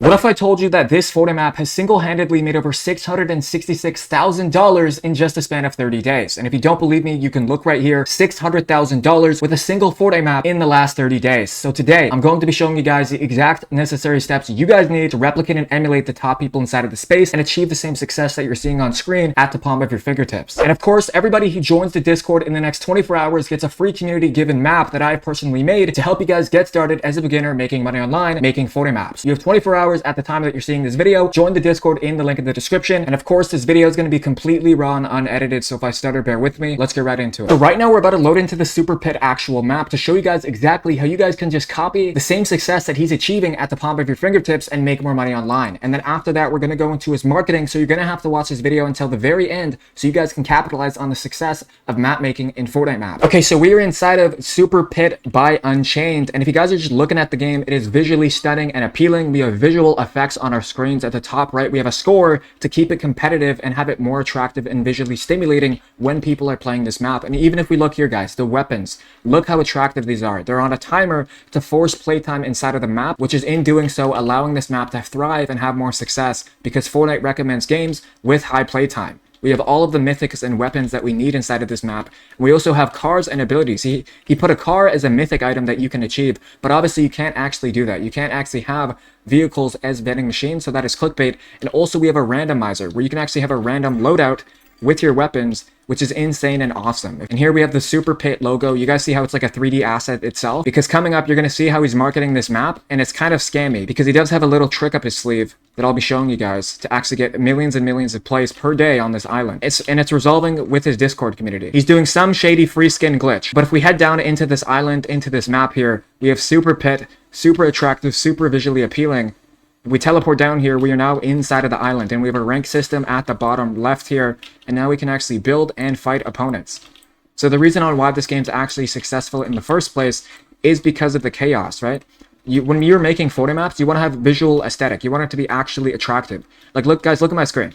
What if I told you that this Fortnite map has single-handedly made over $666,000 in just a span of 30 days? And if you don't believe me, you can look right here, $600,000 with a single Fortnite map in the last 30 days. So today, I'm going to be showing you guys the exact necessary steps you guys need to replicate and emulate the top people inside of the space and achieve the same success that you're seeing on screen at the palm of your fingertips. And of course, everybody who joins the Discord in the next 24 hours gets a free community-given map that I personally made to help you guys get started as a beginner making money online, making Fortnite maps. You have 24 hours at the time that you're seeing this video. Join the Discord in the link in the description. And of course, this video is going to be completely raw and unedited, so if I stutter, bear with me. Let's get right into it. So right now, we're about to load into the Super Pit actual map to show you guys exactly how you guys can just copy the same success that he's achieving at the palm of your fingertips and make more money online. And then after that, we're going to go into his marketing, so you're going to have to watch this video until the very end so you guys can capitalize on the success of map making in Fortnite Map. Okay, so we are inside of Super Pit by Unchained, and if you guys are just looking at the game, it is visually stunning and appealing. We have visual effects on our screens. At the top right, we have a score to keep it competitive and have it more attractive and visually stimulating when people are playing this map. And even if we look here, guys, the weapons, look how attractive these are. They're on a timer to force playtime inside of the map, which is in doing so allowing this map to thrive and have more success because Fortnite recommends games with high playtime. We have all of the mythics and weapons that we need inside of this map. We also have cars and abilities. He put a car as a mythic item that you can achieve, but obviously you can't actually do that. You can't actually have vehicles as vending machines, so that is clickbait. And also we have a randomizer where you can actually have a random loadout with your weapons, which is insane and awesome. And here we have the Super Pit logo. You guys see how it's like a 3D asset itself? Because coming up, you're going to see how he's marketing this map, and it's kind of scammy because he does have a little trick up his sleeve that I'll be showing you guys to actually get millions and millions of plays per day on this island. It's resolving with his Discord community. He's doing some shady free skin glitch. But if we head down into this island, into this map here, we have Super Pit, super attractive, super visually appealing. We teleport down here, we are now inside of the island, and we have a rank system at the bottom left here, and now we can actually build and fight opponents. So the reason on why this game's actually successful in the first place is because of the chaos, right? When you're making photo maps, you want to have visual aesthetic. You want it to be actually attractive. Like, look, guys, look at my screen,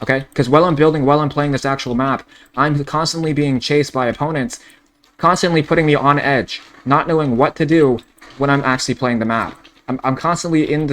okay? Because while I'm building, while I'm playing this actual map, I'm constantly being chased by opponents, constantly putting me on edge, not knowing what to do when I'm actually playing the map. I'm constantly in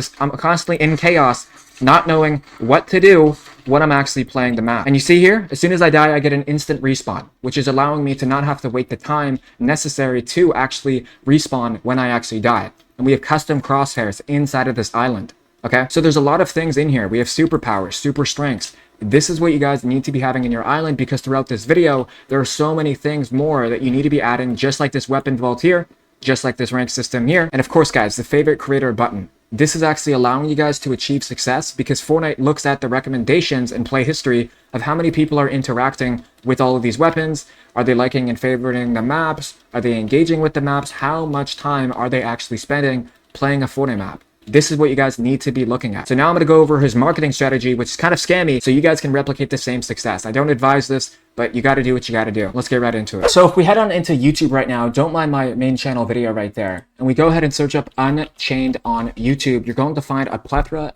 chaos, not knowing what to do when I'm actually playing the map. And you see here, as soon as I die, I get an instant respawn, which is allowing me to not have to wait the time necessary to actually respawn when I actually die. And we have custom crosshairs inside of this island, okay? So there's a lot of things in here. We have superpowers, super strengths. This is what you guys need to be having in your island, because throughout this video, there are so many things more that you need to be adding, just like this weapon vault here, just like this rank system here. And of course, guys, the favorite creator button. This is actually allowing you guys to achieve success because Fortnite looks at the recommendations and play history of how many people are interacting with all of these weapons. Are they liking and favoriting the maps? Are they engaging with the maps? How much time are they actually spending playing a Fortnite map? This is what you guys need to be looking at. So now I'm going to go over his marketing strategy, which is kind of scammy, so you guys can replicate the same success. I don't advise this, but you got to do what you got to do. Let's get right into it. So if we head on into YouTube right now, don't mind my main channel video right there, and we go ahead and search up Unchained on YouTube, you're going to find a plethora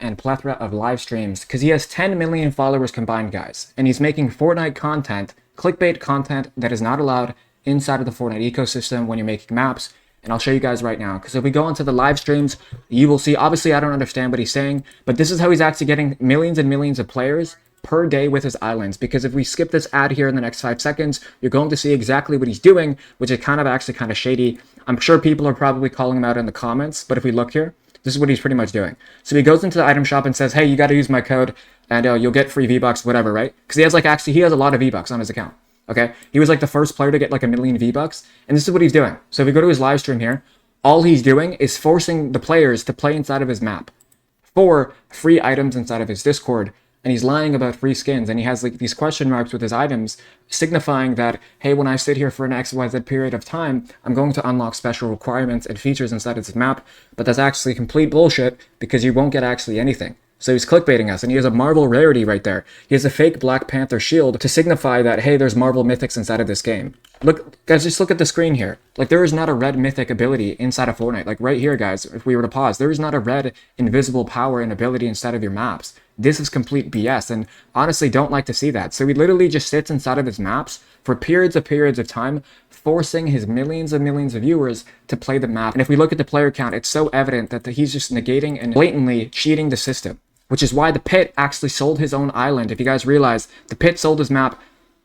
of live streams because he has 10 million followers combined, guys. And he's making Fortnite content, clickbait content that is not allowed inside of the Fortnite ecosystem when you're making maps. And I'll show you guys right now, because if we go into the live streams, you will see, obviously I don't understand what he's saying, but this is how he's actually getting millions and millions of players per day with his islands. Because if we skip this ad here in the next 5 seconds, you're going to see exactly what he's doing, which is kind of shady. I'm sure people are probably calling him out in the comments, but if we look here, this is what he's pretty much doing. So he goes into the item shop and says, hey, you got to use my code and you'll get free V-Bucks, whatever, right? Because he has a lot of V-Bucks on his account. Okay, he was like the first player to get like 1 million V-Bucks, and this is what he's doing. So if we go to his live stream here, all he's doing is forcing the players to play inside of his map for free items inside of his Discord, and he's lying about free skins, and he has like these question marks with his items, signifying that, hey, when I sit here for an XYZ period of time, I'm going to unlock special requirements and features inside of this map, but that's actually complete bullshit because you won't get actually anything. So he's clickbaiting us, and he has a Marvel rarity right there. He has a fake Black Panther shield to signify that, hey, there's Marvel mythics inside of this game. Look, guys, just look at the screen here. Like, there is not a red mythic ability inside of Fortnite. Like, right here, guys, if we were to pause, there is not a red invisible power and ability inside of your maps. This is complete BS, and honestly, don't like to see that. So he literally just sits inside of his maps for periods of time, forcing his millions and millions of viewers to play the map. And if we look at the player count, it's so evident that he's just negating and blatantly cheating the system, which is why the Pit actually sold his own island. If you guys realize, the Pit sold his map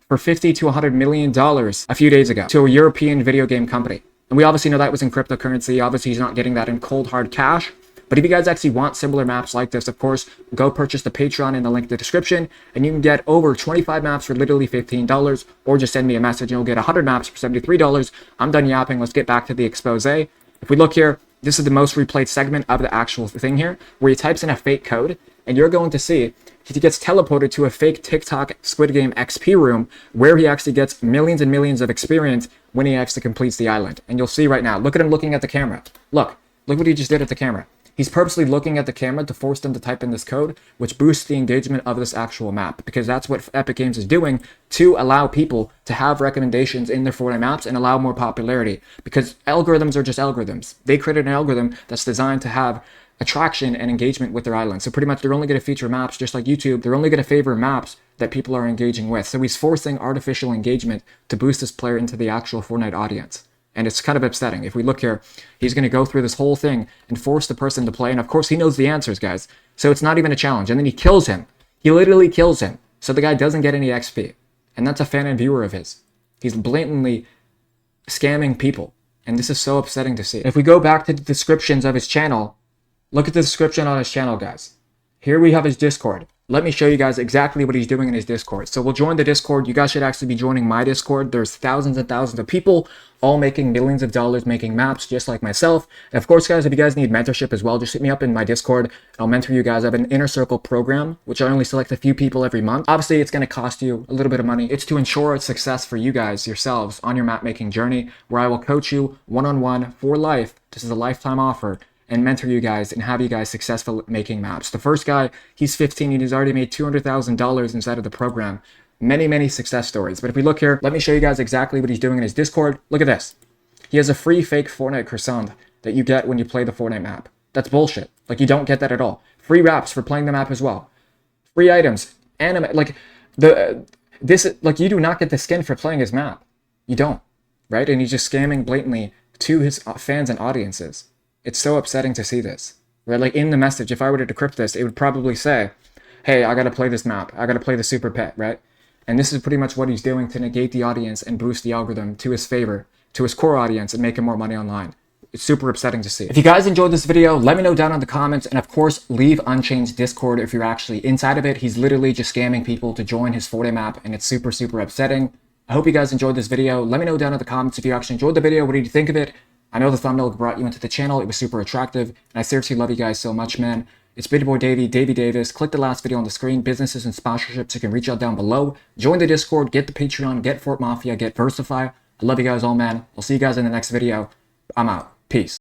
for $50 to $100 million a few days ago to a European video game company. And we obviously know that was in cryptocurrency. Obviously, he's not getting that in cold hard cash. But if you guys actually want similar maps like this, of course, go purchase the Patreon in the link in the description, and you can get over 25 maps for literally $15, or just send me a message and you'll get 100 maps for $73. I'm done yapping. Let's get back to the expose. If we look here, this is the most replayed segment of the actual thing here, where he types in a fake code, and you're going to see he gets teleported to a fake TikTok Squid Game XP room, where he actually gets millions and millions of experience when he actually completes the island. And you'll see right now, look at him looking at the camera. Look what he just did at the camera. He's purposely looking at the camera to force them to type in this code, which boosts the engagement of this actual map, because that's what Epic Games is doing to allow people to have recommendations in their Fortnite maps and allow more popularity, because algorithms are just algorithms. They created an algorithm that's designed to have attraction and engagement with their island. So pretty much they're only going to feature maps, just like YouTube. They're only going to favor maps that people are engaging with. So he's forcing artificial engagement to boost this player into the actual Fortnite audience. And it's kind of upsetting. If we look here, he's going to go through this whole thing and force the person to play. And of course, he knows the answers, guys. So it's not even a challenge. And then he kills him. He literally kills him. So the guy doesn't get any XP. And that's a fan and viewer of his. He's blatantly scamming people. And this is so upsetting to see. If we go back to the descriptions of his channel, look at the description on his channel, guys. Here we have his Discord. Let me show you guys exactly what he's doing in his Discord. So we'll join the Discord. You guys should actually be joining my Discord. There's thousands and thousands of people all making millions of dollars, making maps just like myself. And of course, guys, if you guys need mentorship as well, just hit me up in my Discord. I'll mentor you guys. I have an inner circle program, which I only select a few people every month. Obviously, it's going to cost you a little bit of money. It's to ensure success for you guys yourselves on your map making journey, where I will coach you one-on-one for life. This is a lifetime offer. And mentor you guys and have you guys successful making maps. The first guy, he's 15 and he's already made $200,000 inside of the program. Many success stories. But if we look here, let me show you guys exactly what he's doing in his Discord. Look at this. He has a free fake Fortnite croissant that you get when you play the Fortnite map. That's bullshit. Like, you don't get that at all. Free wraps for playing the map as well. Free items. Anime. Like, you do not get the skin for playing his map. You don't. Right? And he's just scamming blatantly to his fans and audiences. It's so upsetting to see this, right? Like, in the message, if I were to decrypt this, it would probably say, hey, I got to play this map. I got to play the super pet, right? And this is pretty much what he's doing to negate the audience and boost the algorithm to his favor, to his core audience, and make him more money online. It's super upsetting to see. If you guys enjoyed this video, let me know down in the comments. And of course, leave Unchained's Discord if you're actually inside of it. He's literally just scamming people to join his Fortnite map, and it's super upsetting. I hope you guys enjoyed this video. Let me know down in the comments if you actually enjoyed the video. What did you think of it? I know the thumbnail brought you into the channel. It was super attractive. And I seriously love you guys so much, man. It's Big Boy Davey Davis. Click the last video on the screen. Businesses and sponsorships. You can reach out down below. Join the Discord. Get the Patreon. Get Fort Mafia. Get Verseify. I love you guys all, man. I'll see you guys in the next video. I'm out. Peace.